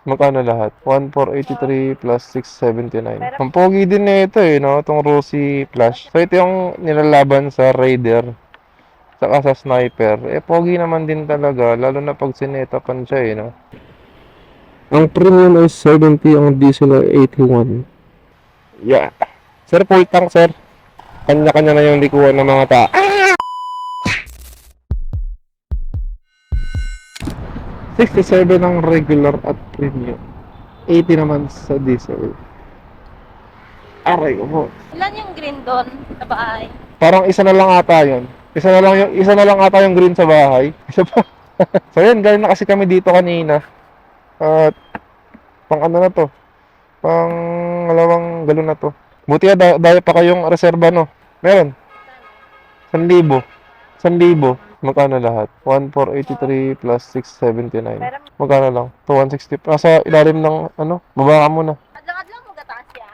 Magkano lahat? 1,483 plus 679. Ang pogi din na ito eh, no? Itong Rosy Flash. So, ito yung nilalaban sa Raider. Saka sa Sniper. Eh, pogi naman din talaga. Lalo na pag sinetapan siya eh, no? Ang premium ay 70, ang diesel ay 81. Yeah. Sir, full tank, sir. Kanya-kanya na yung likuan ng mga tao. 67 ang regular at premium. 80 naman sa diesel. Aray ko po. Ilan yung green doon sa bahay? Parang isa na lang ata yun. Isa na lang ata yung green sa bahay. Isa pa. So yun, galing na kasi kami dito kanina. At pang ano na to? Pang 2 galon na to. Buti na dahil pa kayong reserba, no? Meron. 1,000. 1,000. Magkano lahat? 1,483 plus 679. Magkano lang? 160. Nasa ilalim ng ano? Baba ka muna. Adlang-adlang mo gataas siya?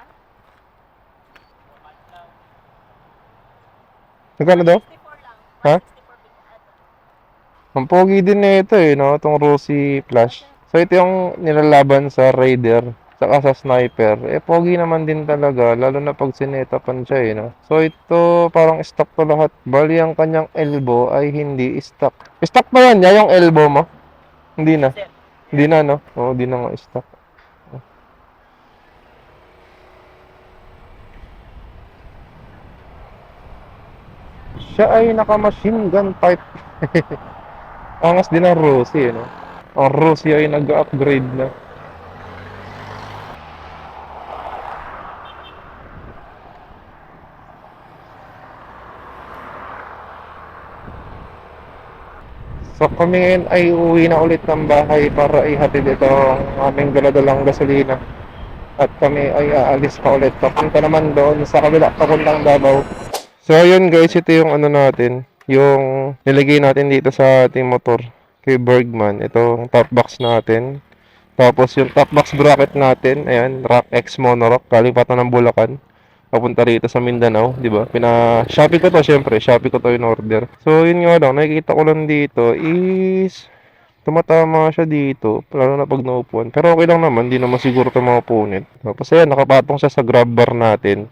Magkano daw? 64 lang. Ha? 64 Ang pogi din na ito eh, no? Itong Rosy Flash. So, ito yung nilalaban sa Raider. Saka sa Sniper. Eh, pogi naman din talaga. Lalo na pag sinetapan siya eh, no? So, ito parang stock to lahat. Bali, ang kanyang elbow ay hindi stock. Stock pa yan niya, yung elbow mo? Hindi na. Hindi na, no? Oo, hindi na nga stock. Siya ay naka-machine gun type. Angas din ang Rosy, eh, no? Ang Rosy ay nag-upgrade na. So kami ngayon ay uuwi na ulit ng bahay para ihatid ito ang aming daladalang gasolina. At kami ay aalis pa ulit. Papunta naman doon sa kabila, papuntang Davao. So ayun guys, ito yung ano natin. Yung nilagay natin dito sa ating motor kay Bergman. Itong top box natin. Tapos yung top box bracket natin, ayan, Rock X Monorock. Galing pa ito ng Bulacan. Papunta rito sa Mindanao, di ba? Shopee ko to, syempre. Shopee ko to in order. So, yun nga lang, nakikita ko lang dito is tumatama siya dito, lalo na pag naupuan. Pero okay lang naman, di naman siguro ito maupunit. Tapos ayan, nakapatong siya sa grab bar natin.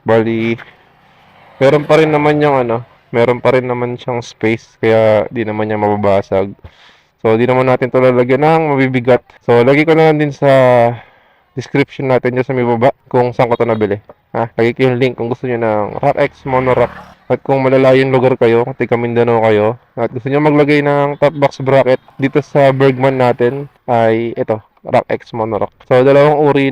Bali, meron pa rin naman yung ano, meron pa rin naman siyang space, kaya di naman niya mababasag. So, di naman natin ito lalagyan ng mabibigat. So, lagi ko na lang din sa description natin dyan sa may baba kung saan ko ito nabili. Lagi ko yung link kung gusto nyo ng Rock X Monorock. At kung malalayong lugar kayo, kung taga Mindanao kayo, at gusto nyo maglagay ng top box bracket dito sa Bergman natin, ay ito, Rock X Monorock. So, dalawang uri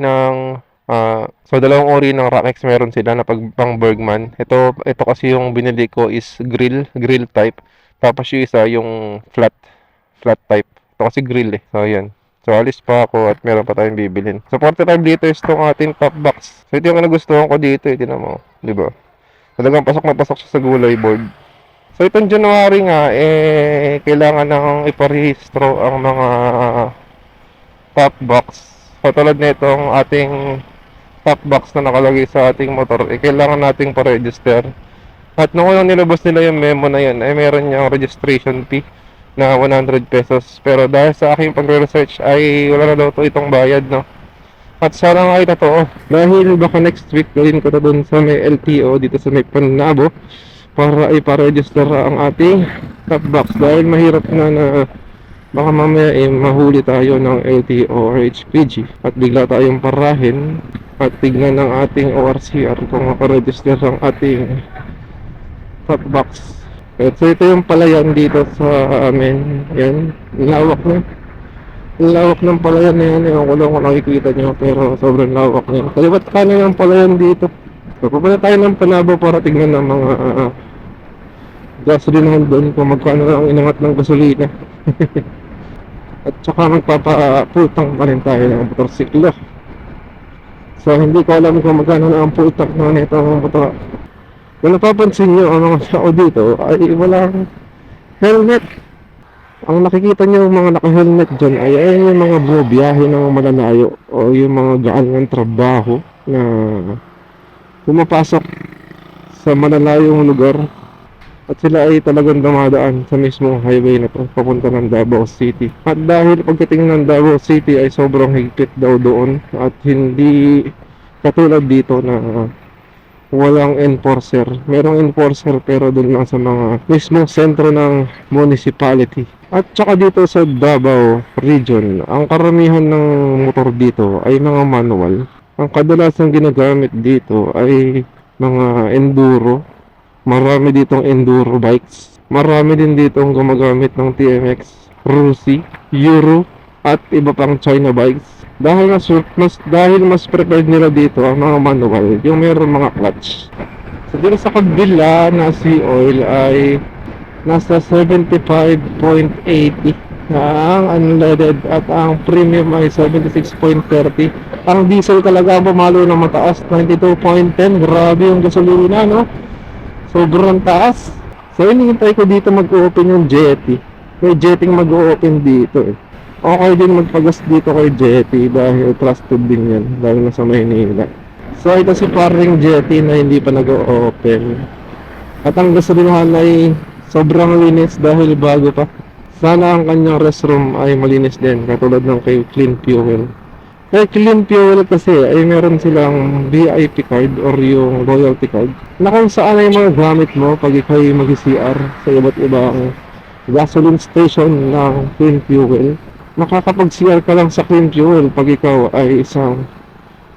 ng Rock X meron sila na pang Bergman. Ito kasi yung binili ko is grill type. Tapos yung isa yung flat type. Ito kasi grill eh. So, yan. So, alis pa ako at meron pa tayong bibilhin. So, 45 liters itong ating top box. So, ito yung nagustuhan ko dito. Ito mo. Diba? Talagang pasok na pasok siya sa gulay board. So, itong January nga, kailangan nang iparehistro ang mga top box. So, tulad nitong ating top box na nakalagay sa ating motor, kailangan nating pa-register. At nung unang nilabas nila yung memo na yun, meron niyang registration fee na 100 pesos. Pero dahil sa aking pagre-research ay wala na daw to itong bayad, no? At sana nga ay totoo. Dahil baka next week gawin ko na dun sa may LTO dito sa may Panabo para iparegister ang ating top box. Dahil mahirap na baka mamaya mahuli tayo ng LTO or HPG at bigla tayong parahin at tignan ng ating ORCR kung makaregister ang ating top box. So ito yung palayan dito sa amin. Yan, lawak ng palayan na yan. Ewan ko lang kung nakikita nyo, pero sobrang lawak na yan. Kalibat kanan yung palayan dito. So pupunta tayo ng Panabo para tignan ng mga gasolinahan doon kung magkano ang inangat ng gasolina. At saka magpapapultang pa rin tayo ng motorsiklo. So hindi ko alam kung magkano na ang pultang na ito ng motor. Kung napapansin nyo, ang mga tao dito ay walang helmet. Ang nakikita nyo mga naka-helmet dyan ay yung mga bumabiyahe ng malalayo o yung mga gaan ng trabaho na pumapasok sa malalayong lugar At sila ay talagang dumadaan sa mismong highway na to, papunta ng Davao City. At dahil pagdating ng Davao City ay sobrang higpit daw doon at hindi katulad dito na walang enforcer. Merong enforcer pero doon lang sa mga mismong sentro ng municipality. At saka dito sa Davao region, ang karamihan ng motor dito ay mga manual. Ang kadalasan ginagamit dito ay mga enduro. Marami ditong enduro bikes. Marami din ditong gumagamit ng TMX, Rusi, Euro, at iba pang China bikes. Dahil mas prepared nila dito ang mga manual, yung meron mga clutch. So dito sa kabila na sea oil ay nasa 75.80 ang unleaded at ang premium ay 76.30. Ang diesel talaga pumalo na mataas, 92.10. Grabe yung gasolina, no? Sobrang taas. So hinihintay ko dito mag-open yung Jetty. May Jetting mag-open dito eh. Okay din magpagas dito kay Jetty dahil trusted din yan, dahil nasa Maynila. So ito si paring Jetty na hindi pa nag-open. At ang gasolinahan ay sobrang linis dahil bago pa. Sana ang kanyang restroom ay malinis din, katulad ng kay Clean Fuel. Kaya Clean Fuel kasi ay meron silang VIP card or yung loyalty card na kung saan ay mga gamit mo pag ikaw ay mag-CR sa iba't ibang gasoline station ng Clean Fuel. Makakapag-CR ka lang sa Clean Fuel pag ikaw ay isang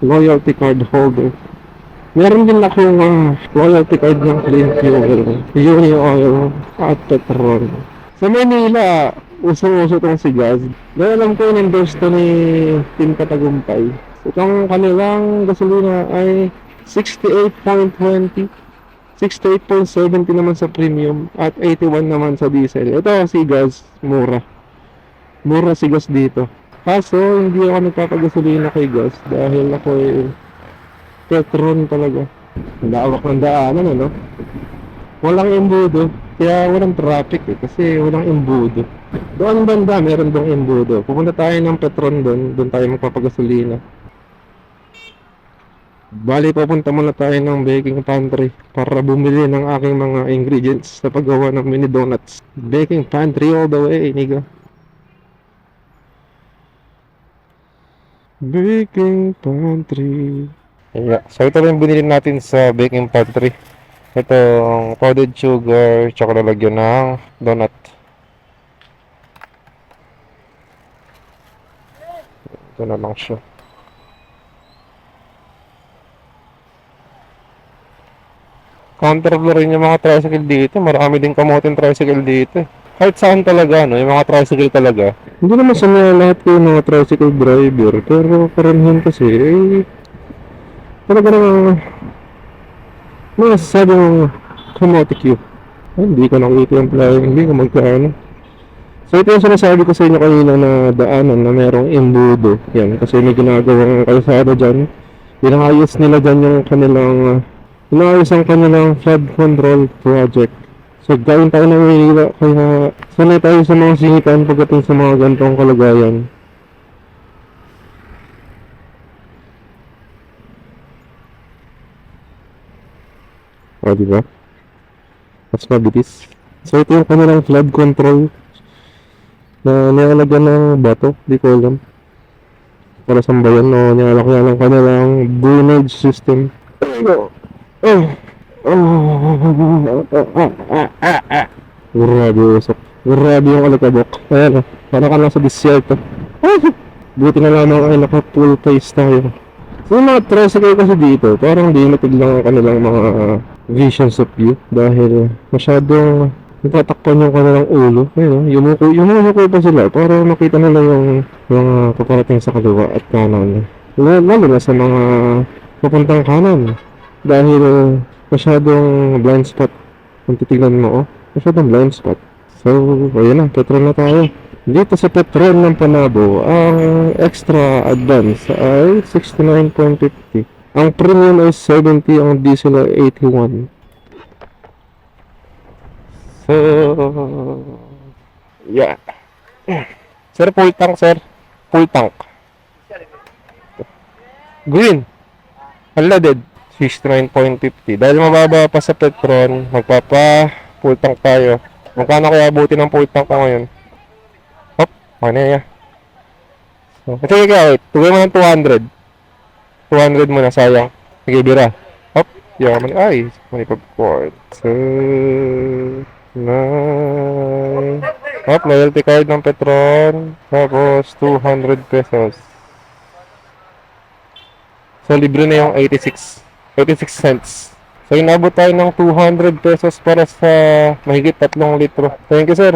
loyalty card holder. Meron din akong loyalty card ng Clean Fuel, Uni Oil at Petron. Sa Manila, usong-uso itong si Gaz. Dahil alam ko in-endorse to ni Team Katagumpay. Itong kanilang gasolina ay 68.20, 68.70 naman sa premium at 81 naman sa diesel. Ito si Gaz, mura. Mura si Gaz dito. Kaso hindi ako nagpapagasolina kay Gaz dahil ako ay Petron talaga. Lawak ng daanan, ano? Walang embudo, kaya walang traffic eh, kasi walang embudo. Doon banda, meron dong embudo. Pupunta tayo ng Petron doon tayo magpapagasolina. Bali, pupunta muna tayo ng baking pantry para bumili ng aking mga ingredients sa paggawa ng mini donuts. Baking pantry all the way, nigga. Baking pantry. Yeah, so ito rin binili natin sa baking pantry. Itong powdered sugar, tsaka lalagyan ng donut. Ito na lang siya. Counterflow rin yung mga tricycle dito. Marami din kamoting tricycle dito. Kahit saan talaga, no? Yung mga tricycle talaga. Hindi naman sa mga lahat ko yung mga tricycle driver. Pero karamihan kasi, talaga namang masasabi mong kamote queue. Ay, hindi ko nakikita yung flying, hindi ko magkano. So ito yung sinasabi ko sa inyo kanina na daanan na merong embudo. Yan, kasi may ginagawang kalsada dyan. Pinangayos nila dyan yung kanilang inaayos ang kanilang flood control project. So gawin tayo ng Maynila, kaya sanay tayo sa mga singitan pagdating sa mga ganitong kalagayan. O, diba? Mas mabilis. So, ito yung kanilang flood control na nilalagyan ng bato. Di ko alam. Para saan ba yan? O, nilalagyan ng kanilang drainage system. There you go. Grabe usok. Grabe yung alikabok. Ayan o. Parang ka lang sa disyerto. Buti na lamang ay naka-full face tayo. So, yung mga tricycle kasi dito, parang limited lang ang kanilang mga visions of view dahil masyadong natatakpan yung kanilang ulo. Ayun, yumuko pa sila para makita nila yung mga paparating sa kaliwa at kanan. Lalo na sa mga papuntang kanan dahil masyadong blind spot. Kung titignan mo, masyadong blind spot. So, ayun na, Petron na tayo. Dito sa Petron ng Panabo, ang extra advance ay 69.50. Ang premium ay 70, ang diesel ay 81. So, yeah. Sir, full tank, sir. Full tank. Green. Unleaded. 69.50. Dahil mababa pa sa Petron, magpapa Full tank tayo. Magkano kaya abutin ng full tank ko ngayon? Hop, okay na yan. So, sige kaya, wait. Tugay mo ng 200. 200 muna, sayang. Sige, bira. Hop, yaman. Ay, mani popcorn. So, 9. Hop, loyalty card ng Petron. Tapos, 200 pesos. So, libre na yung 86 cents. So, inabot tayo ng 200 pesos para sa mahigit 3 litro. Thank you, sir.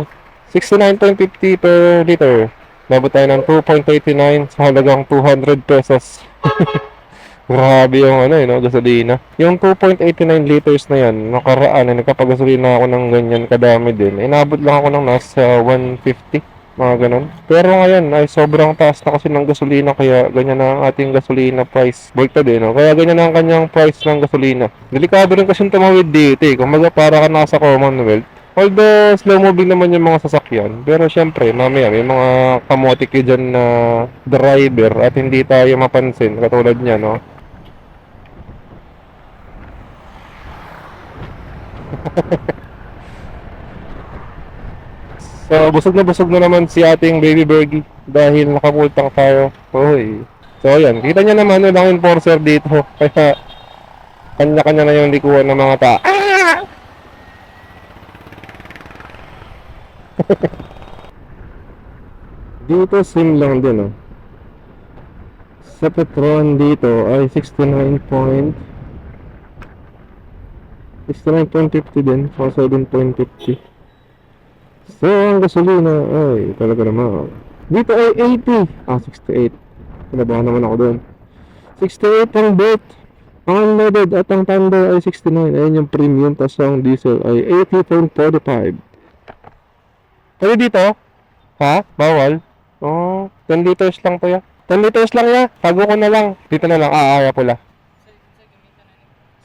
69.50 per liter. Inabot tayo ng 2.89 sa halagang 200 pesos. Grabe yung gasolina. Yung 2.89 liters na yan, nakaraan, nagkapagasolina ako ng ganyan kadami din. Inabot lang ako ng nasa 150. Mga ganun. Pero ngayon ay sobrang taas na kasi ng gasolina kaya ganyan na ang ating gasolina price. Volta din, no? Kaya ganyan na ang kanyang price ng gasolina. Delikado rin kasi tumawid dito eh. Kumbaga para ka nasa Commonwealth. Although slow moving naman yung mga sasakyan. Pero syempre, mamaya may mga kamotik dyan na driver at hindi tayo mapansin. Katulad niya, no? So, busog na naman si ating baby Bergie dahil nakapultang tayo. Uy. So, ayan. Kita niya naman walang enforcer dito. Kaya, kanya-kanya na yung likuan ng mga tao. Ah! Dito, same lang din, oh. Sa Petron dito ay 69.50 din. So, 7.50. So, ang gasolina ay talaga naman. Dito ay 80. 68. Pinabahan naman ako doon. 68 ang Bert. Ang unleaded at ang Thunder ay 69. Ayan yung premium. Tapos ang diesel ay 80.45. Pwede dito? Ha? Bawal? Oh, 10 liters lang to ya. 10 liters lang ya. Tago ko na lang. Dito na lang. Aya pula.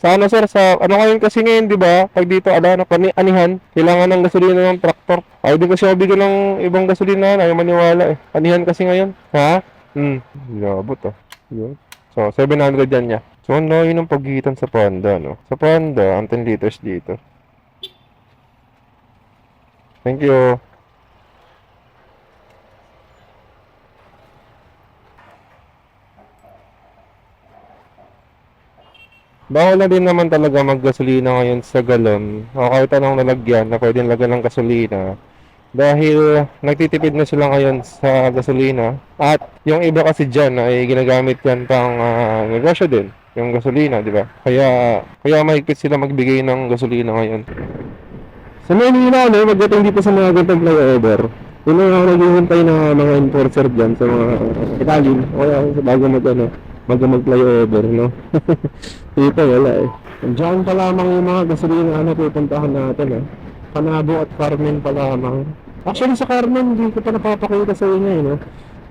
Sa ano sir, sa ano ngayon kasi ngayon, di ba? Pag dito na anihan, kailangan ng gasolina ng traktor. Ayaw din kasi mabigyan ng ibang gasolina, ayaw maniwala eh. Anihan kasi ngayon. Ha? Labot ah. Yun. So, 700 yan niya. So, ano yun ang pagitan sa Panda, no? Sa Panda, ang 10 liters dito. Thank you. Bawal na din naman talaga maggasolina ngayon sa galon o kahit anong lalagyan na pwedeng lagyan ng gasolina dahil nagtitipid na sila ngayon sa gasolina at yung iba kasi dyan ay ginagamit yan pang negosyo din yung gasolina, di ba? Kaya mahigpit sila magbigay ng gasolina ngayon. Sa Manila, magdating dito sa mga gantong flyover, yun ang ako naghihintay ng mga enforcer dyan sa mga ilalim o kaya sa bago mag-flyover, no? Dito wala eh. Diyan pa lamang yung mga gasolina pupuntahan natin eh. Panabo at Carmen pa lamang. Actually sa Carmen, hindi ko pa napapakita sa inyo eh, no?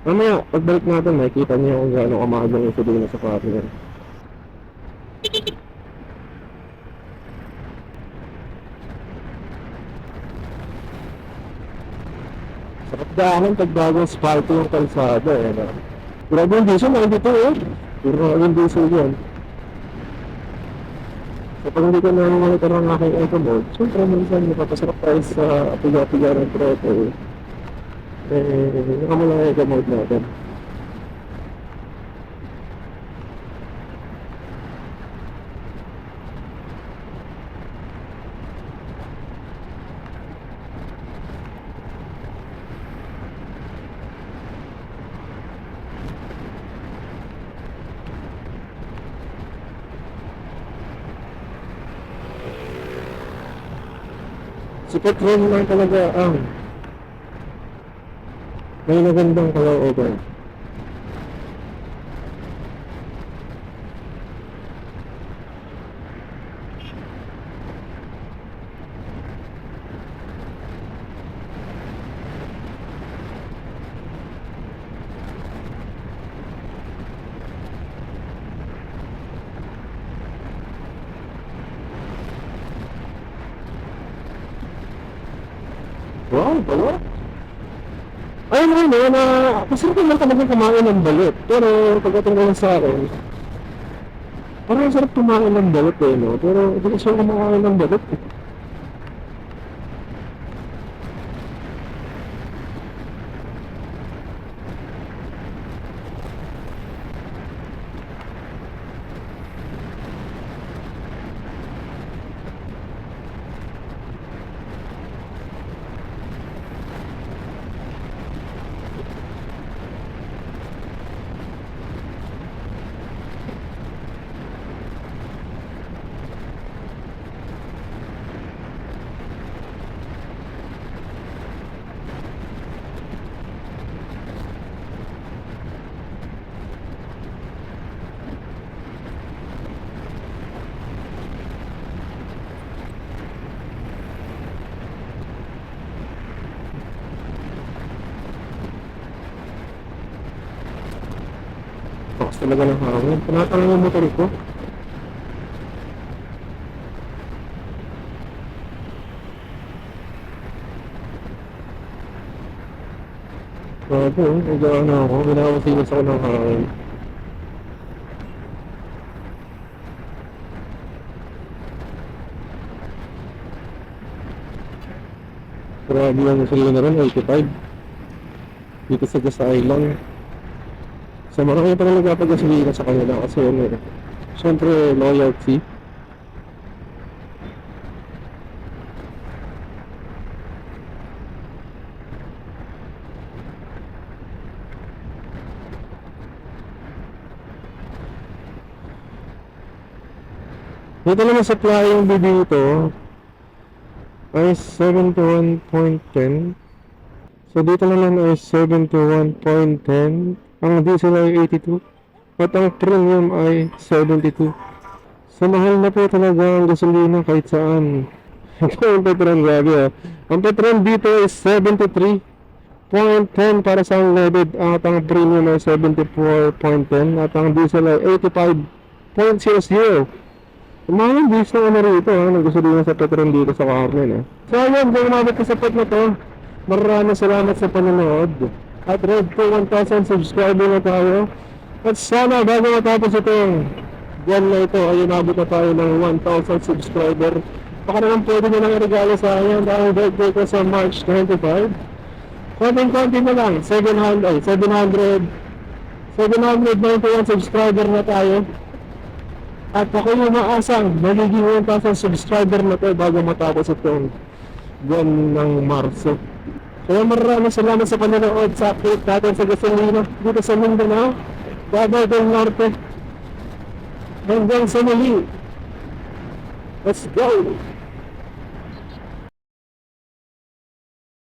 Mamaya, pagbalik natin, makikita niyo kung gaano kamaga yung gasolina sa Carmen. Sarap dahon pag bagong spalto yung kalsada eh, no? Grabe yung diesel, 92 eh. Grabe yung diesel yan. So, pag hindi ko na monitor ang aking eco mode, siyempre minsan napapasarap tayo sa piga-piga ng throttle. Nakamula ang eco mode natin. Si Petron lang talaga ang may magandang kalooban. Wow, balot. Ayun na, masarap naman talaga kumain ng balot. Pero pagdating naman sa akin, parang sarap kumain ng balot eh, no? Pero hindi ko siya kumakain ng balot eh. Lakas talaga ng hangin. Panatang yung motor ko. Grabe, nagdaan na ako. Pinakasilas ako ng hangin. Grabe yung gasolina rin, 85. Dito sa Gas Island. So marami pa rin nagpapagasolina sa kanila kasi ano, syempre loyalty. Dito naman supply yung dito ay 71.10. So dito naman ay 71.10. Ang diesel ay 82. At ang premium ay 72. So mahal na po talaga ang gasolina kahit saan. Ito ang Petron, grabe ah. Ang Petron dito is 73.10 para sa unleaded. At ang premium ay 74.10. At ang diesel ay 85.00. Mahal ang bis ng ano rito ha, ng gasolina sa Petron dito sa Carmen eh. So ayun, kung umabot ka sa part na to, maraming salamat sa panonood. At road to 1,000 subscriber na tayo. At sana bago matapos itong buwan na ito, ay umabot na tayo ng 1,000 subscriber. Baka naman pwede nyo nang i-regalo sa akin dahil birthday ko sa March 25. Konting-konti na lang, 791 subscriber na tayo. At ako yung maasang magiging 1,000 subscriber na to bago matapos itong buwan ng Marso. Kaya maraming salamat sa panonood sa update natin sa gasolina dito sa Mindanao, Davao del Norte. Hanggang sa muli. Let's go!